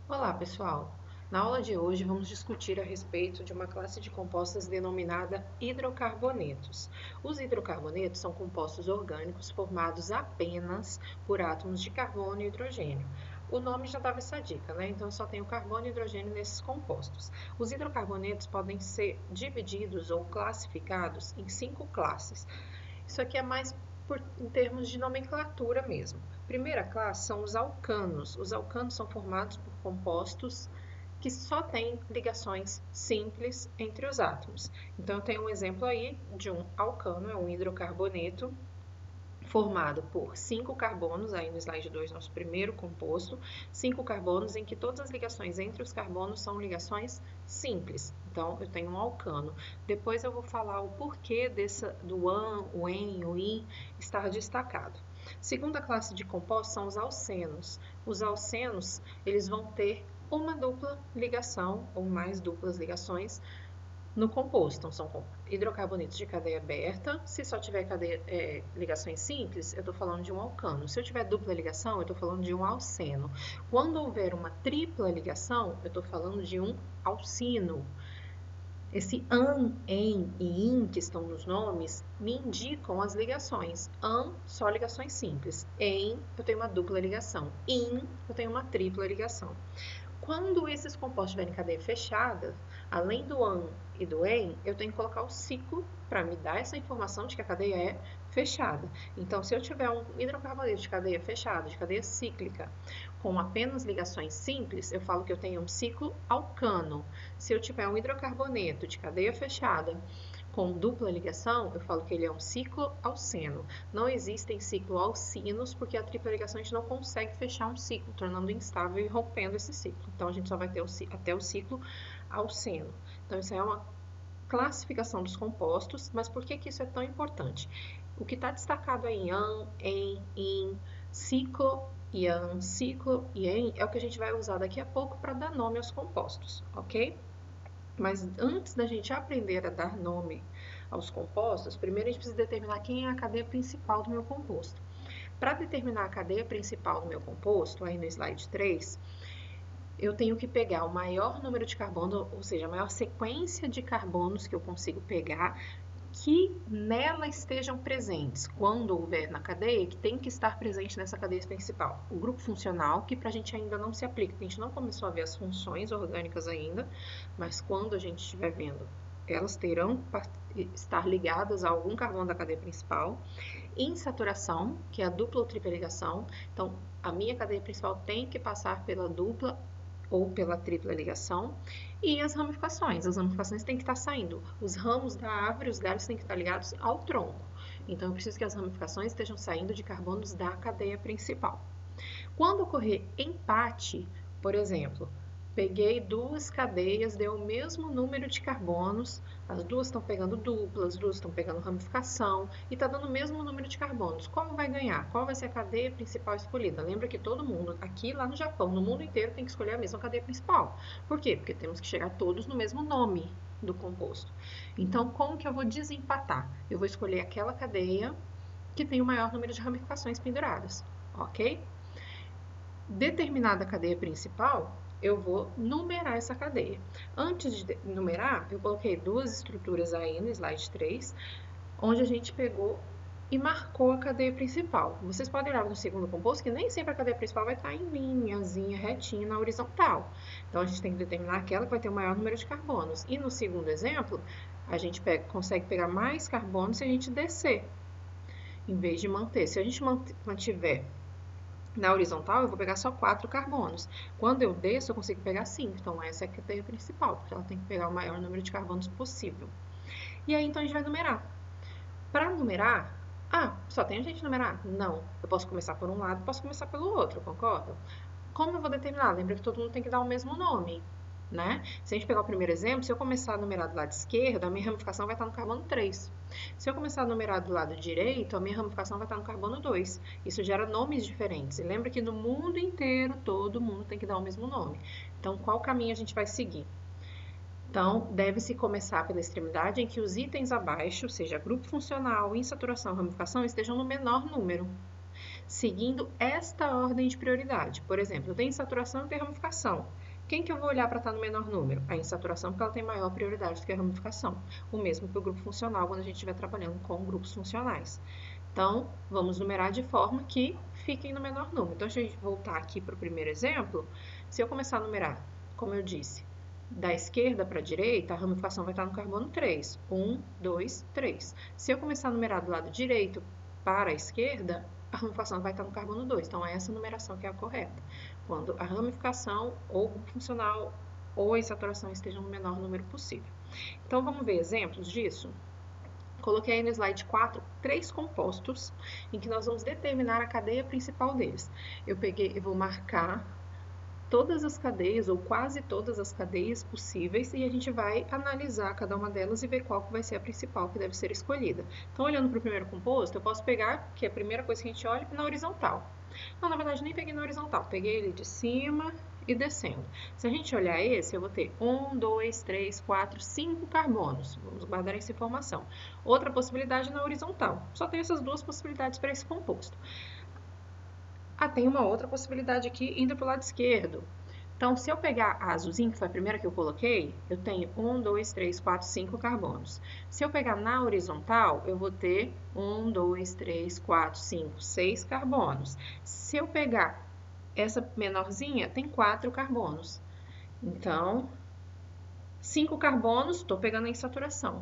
Olá, pessoal! Na aula de hoje vamos discutir a respeito de uma classe de compostos denominada hidrocarbonetos. Os hidrocarbonetos são compostos orgânicos formados apenas por átomos de carbono e hidrogênio. O nome já dava essa dica, né? Então só tem o carbono e hidrogênio nesses compostos. Os hidrocarbonetos podem ser divididos ou classificados em 5 classes. Isso aqui é mais em termos de nomenclatura mesmo. Primeira classe são os alcanos. Os alcanos são formados por compostos que só têm ligações simples entre os átomos. Então, eu tenho um exemplo aí de um alcano, é um hidrocarboneto, formado por 5 carbonos, aí no slide 2, nosso primeiro composto, 5 carbonos em que todas as ligações entre os carbonos são ligações simples. Então, eu tenho um alcano. Depois eu vou falar o porquê do an, o en, o in estar destacado. Segunda classe de compostos são os alcenos. Os alcenos, eles vão ter uma dupla ligação ou mais duplas ligações no composto. Então, são hidrocarbonetos de cadeia aberta. Se só tiver ligações simples, eu estou falando de um alcano. Se eu tiver dupla ligação, eu estou falando de um alceno. Quando houver uma tripla ligação, eu estou falando de um alcino. Esse an, en e in que estão nos nomes me indicam as ligações. An, só ligações simples. En, eu tenho uma dupla ligação. In, eu tenho uma tripla ligação. Quando esses compostos estiverem em cadeia fechada, além do an e do en, eu tenho que colocar o ciclo para me dar essa informação de que a cadeia é fechada. Então, se eu tiver um hidrocarboneto de cadeia fechada, de cadeia cíclica, com apenas ligações simples, eu falo que eu tenho um ciclo alcano. Se eu tiver um hidrocarboneto de cadeia fechada, com dupla ligação, eu falo que ele é um ciclo alceno. Não existem ciclo alcinos, porque a tripla ligação a gente não consegue fechar um ciclo, tornando instável e rompendo esse ciclo. Então, a gente só vai ter até o ciclo alceno. Então, isso é uma classificação dos compostos, mas por que isso é tão importante? O que está destacado aí em an, en, in, ciclo e an, ciclo e en, é o que a gente vai usar daqui a pouco para dar nome aos compostos, ok? Mas antes da gente aprender a dar nome aos compostos, primeiro a gente precisa determinar quem é a cadeia principal do meu composto. Para determinar a cadeia principal do meu composto, aí no slide 3, eu tenho que pegar o maior número de carbono, ou seja, a maior sequência de carbonos que eu consigo pegar, que nela estejam presentes, quando houver na cadeia, que tem que estar presente nessa cadeia principal. O grupo funcional, que para a gente ainda não se aplica, a gente não começou a ver as funções orgânicas ainda, mas quando a gente estiver vendo, elas terão que estar ligadas a algum carbono da cadeia principal. Insaturação, que é a dupla ou tripla ligação, então a minha cadeia principal tem que passar pela dupla ou pela tripla ligação, e as ramificações têm que estar saindo. Os ramos da árvore, os galhos têm que estar ligados ao tronco. Então, eu preciso que as ramificações estejam saindo de carbonos da cadeia principal. Quando ocorrer empate, por exemplo, peguei duas cadeias, deu o mesmo número de carbonos, as duas estão pegando dupla, as duas estão pegando ramificação e está dando o mesmo número de carbonos. Qual vai ganhar? Qual vai ser a cadeia principal escolhida? Lembra que todo mundo, aqui lá no Japão, no mundo inteiro, tem que escolher a mesma cadeia principal. Por quê? Porque temos que chegar todos no mesmo nome do composto. Então, como que eu vou desempatar? Eu vou escolher aquela cadeia que tem o maior número de ramificações penduradas, ok? Determinada cadeia principal, eu vou numerar essa cadeia. Antes de numerar, eu coloquei duas estruturas aí no slide 3, onde a gente pegou e marcou a cadeia principal. Vocês podem olhar no segundo composto que nem sempre a cadeia principal vai estar em linhazinha, retinha, na horizontal. Então, a gente tem que determinar aquela que vai ter o maior número de carbonos. E no segundo exemplo, a gente consegue pegar mais carbonos se a gente descer, em vez de manter. Se a gente mantiver na horizontal, eu vou pegar só 4 carbonos. Quando eu desço, eu consigo pegar 5. Então, essa é a cadeia principal, porque ela tem que pegar o maior número de carbonos possível. E aí, então, a gente vai numerar. Para numerar, só tem a gente numerar? Não. Eu posso começar por um lado, posso começar pelo outro, concorda? Como eu vou determinar? Lembra que todo mundo tem que dar o mesmo nome, né? Se a gente pegar o primeiro exemplo, se eu começar a numerar do lado esquerdo, a minha ramificação vai estar no carbono 3. Se eu começar a numerar do lado direito, a minha ramificação vai estar no carbono 2. Isso gera nomes diferentes. E lembra que no mundo inteiro, todo mundo tem que dar o mesmo nome. Então, qual caminho a gente vai seguir? Então, deve-se começar pela extremidade em que os itens abaixo, seja grupo funcional, insaturação, ramificação, estejam no menor número. seguindo esta ordem de prioridade. Por exemplo, eu tenho insaturação e tenho ramificação. Quem que eu vou olhar para estar no menor número? A insaturação, porque ela tem maior prioridade do que a ramificação. O mesmo para o grupo funcional, quando a gente estiver trabalhando com grupos funcionais. Então, vamos numerar de forma que fiquem no menor número. Então, se a gente voltar aqui para o primeiro exemplo, se eu começar a numerar, como eu disse, da esquerda para a direita, a ramificação vai estar no carbono 3. 1, 2, 3. Se eu começar a numerar do lado direito para a esquerda, a ramificação vai estar no carbono 2. Então, é essa numeração que é a correta. Quando a ramificação ou o grupo funcional ou a insaturação estejam no menor número possível. Então, vamos ver exemplos disso? Coloquei aí no slide 4 3 compostos em que nós vamos determinar a cadeia principal deles. Eu vou marcar todas as cadeias ou quase todas as cadeias possíveis e a gente vai analisar cada uma delas e ver qual que vai ser a principal que deve ser escolhida. Então, olhando para o primeiro composto, eu posso pegar, que é a primeira coisa que a gente olha, na horizontal. Não, na verdade, nem peguei na horizontal, peguei ele de cima e descendo. Se a gente olhar esse, eu vou ter 1, 2, 3, 4, 5 carbonos. Vamos guardar essa informação. Outra possibilidade na horizontal. Só tem essas duas possibilidades para esse composto. Tem uma outra possibilidade aqui indo para o lado esquerdo. Então, se eu pegar a azulzinha, que foi a primeira que eu coloquei, eu tenho 1, 2, 3, 4, 5 carbonos. Se eu pegar na horizontal, eu vou ter 1, 2, 3, 4, 5, 6 carbonos. Se eu pegar essa menorzinha, tem 4 carbonos. Então, 5 carbonos, estou pegando a insaturação.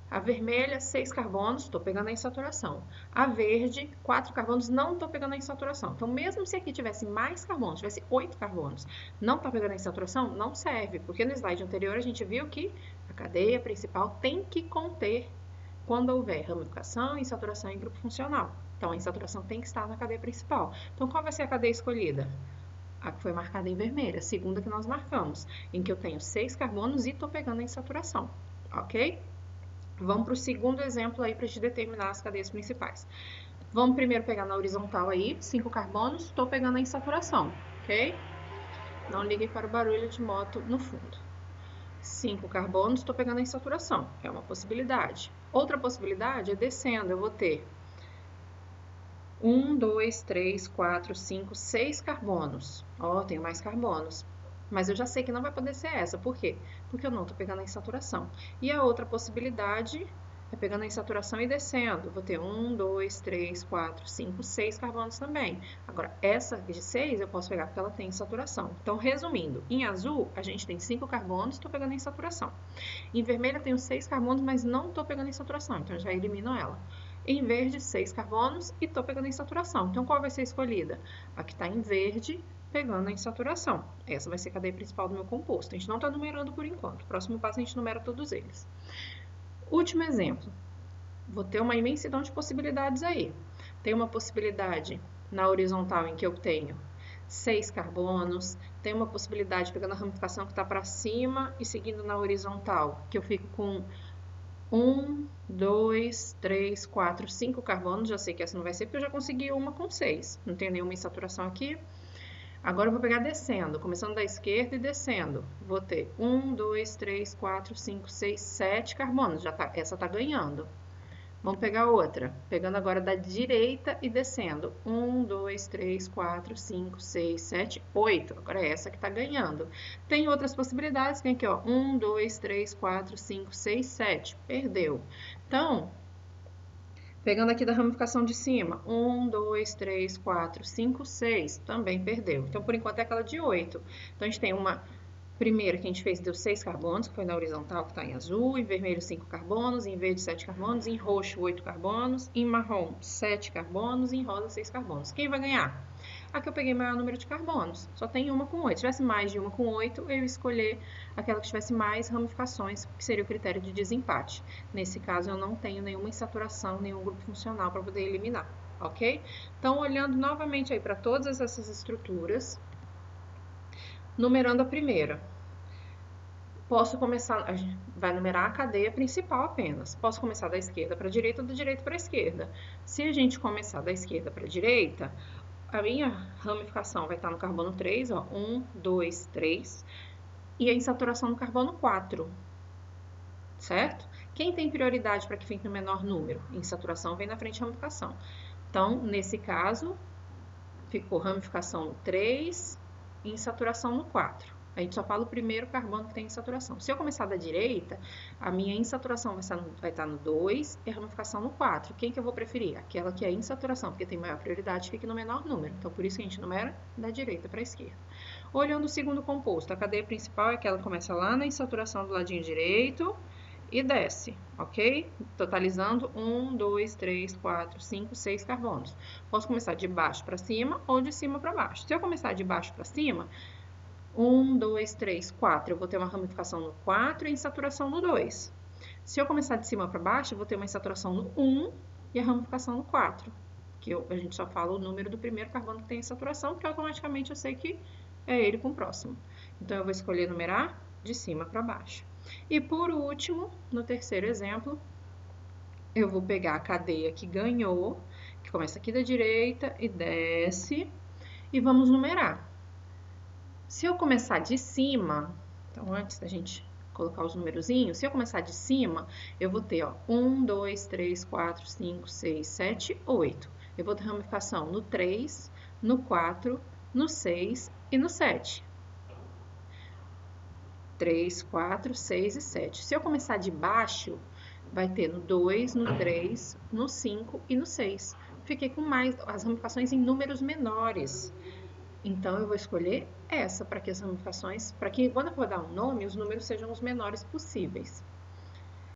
A vermelha, 6 carbonos, estou pegando a insaturação. A verde, 4 carbonos, não estou pegando a insaturação. Então, mesmo se aqui tivesse mais carbonos, tivesse 8 carbonos, não está pegando a insaturação, não serve. Porque no slide anterior a gente viu que a cadeia principal tem que conter quando houver ramificação, insaturação e grupo funcional. Então, a insaturação tem que estar na cadeia principal. Então, qual vai ser a cadeia escolhida? A que foi marcada em vermelho, a segunda que nós marcamos, em que eu tenho 6 carbonos e estou pegando a insaturação, ok? Vamos para o segundo exemplo aí para a gente determinar as cadeias principais. Vamos primeiro pegar na horizontal aí, 5 carbonos, estou pegando a insaturação, ok? Não liguem para o barulho de moto no fundo. 5 carbonos, estou pegando a insaturação, é uma possibilidade. Outra possibilidade é descendo, eu vou ter 1, 2, 3, 4, 5, 6 carbonos. Ó, tenho mais carbonos. Mas eu já sei que não vai poder ser essa. Por quê? Porque eu não estou pegando a insaturação. E a outra possibilidade é pegando a insaturação e descendo. Vou ter 1, 2, 3, 4, 5, 6 carbonos também. Agora, essa de 6 eu posso pegar porque ela tem insaturação. Então, resumindo, em azul a gente tem 5 carbonos, estou pegando a insaturação. Em vermelho eu tenho 6 carbonos, mas não estou pegando a insaturação. Então, eu já elimino ela. Em verde, 6 carbonos e estou pegando a insaturação. Então, qual vai ser escolhida? A que está em verde, pegando a insaturação. Essa vai ser a cadeia principal do meu composto. A gente não está numerando por enquanto. O próximo passo a gente numera todos eles. Último exemplo. Vou ter uma imensidão de possibilidades aí. Tem uma possibilidade na horizontal em que eu tenho 6 carbonos. Tem uma possibilidade pegando a ramificação que está para cima e seguindo na horizontal, que eu fico com 1, 2, 3, 4, 5 carbonos. Já sei que essa não vai ser porque eu já consegui uma com 6. Não tem nenhuma insaturação aqui. Agora eu vou pegar descendo, começando da esquerda e descendo. Vou ter 1, 2, 3, 4, 5, 6, 7 carbonos. Essa tá ganhando. Vamos pegar outra. Pegando agora da direita e descendo. 1, 2, 3, 4, 5, 6, 7, 8. Agora é essa que tá ganhando. Tem outras possibilidades. Tem aqui, ó. 1, 2, 3, 4, 5, 6, 7. Perdeu. Então, pegando aqui da ramificação de cima, 1, 2, 3, 4, 5, 6, também perdeu. Então, por enquanto, é aquela de 8. Então, a gente tem uma primeira que a gente fez, deu 6 carbonos, que foi na horizontal, que está em azul, em vermelho 5 carbonos, em verde 7 carbonos, em roxo 8 carbonos, em marrom 7 carbonos, em rosa 6 carbonos. Quem vai ganhar? Aqui eu peguei o maior número de carbonos, só tem uma com 8. Se tivesse mais de uma com 8, eu ia escolher aquela que tivesse mais ramificações, que seria o critério de desempate. Nesse caso, eu não tenho nenhuma insaturação, nenhum grupo funcional para poder eliminar, ok? Então, olhando novamente aí para todas essas estruturas, numerando a primeira. Posso começar, a gente vai numerar a cadeia principal apenas. Posso começar da esquerda para a direita ou da direita para a esquerda. Se a gente começar da esquerda para a direita, a minha ramificação vai estar no carbono 3, ó, 1, 2, 3, e a insaturação no carbono 4, certo? Quem tem prioridade para que fique no menor número? Insaturação vem na frente de ramificação. Então, nesse caso, ficou ramificação no 3 e insaturação no 4. A gente só fala o primeiro carbono que tem insaturação. Se eu começar da direita, a minha insaturação vai estar no 2 e a ramificação no 4. Quem que eu vou preferir? Aquela que é insaturação, porque tem maior prioridade, fica no menor número. Então, por isso que a gente numera da direita para a esquerda. Olhando o segundo composto, a cadeia principal é aquela que começa lá na insaturação do ladinho direito e desce, ok? Totalizando 1, 2, 3, 4, 5, 6 carbonos. Posso começar de baixo para cima ou de cima para baixo. Se eu começar de baixo para cima, 1, 2, 3, 4, eu vou ter uma ramificação no 4 e insaturação no 2. Se eu começar de cima para baixo, eu vou ter uma insaturação no 1 e a ramificação no 4. Que a gente só fala o número do primeiro carbono que tem insaturação, porque automaticamente eu sei que é ele com o próximo. Então, eu vou escolher numerar de cima para baixo. E por último, no terceiro exemplo, eu vou pegar a cadeia que ganhou, que começa aqui da direita e desce, e vamos numerar. Se eu começar de cima, então antes da gente colocar os numerozinhos, se eu começar de cima, eu vou ter, ó, 1, 2, 3, 4, 5, 6, 7, 8. Eu vou ter ramificação no 3, no 4, no 6 e no 7. 3, 4, 6 e 7. Se eu começar de baixo, vai ter no 2, no 3, no 5 e no 6. Fiquei com mais as ramificações em números menores. Então, eu vou escolher essa para que as ramificações, para que quando eu for dar um nome, os números sejam os menores possíveis.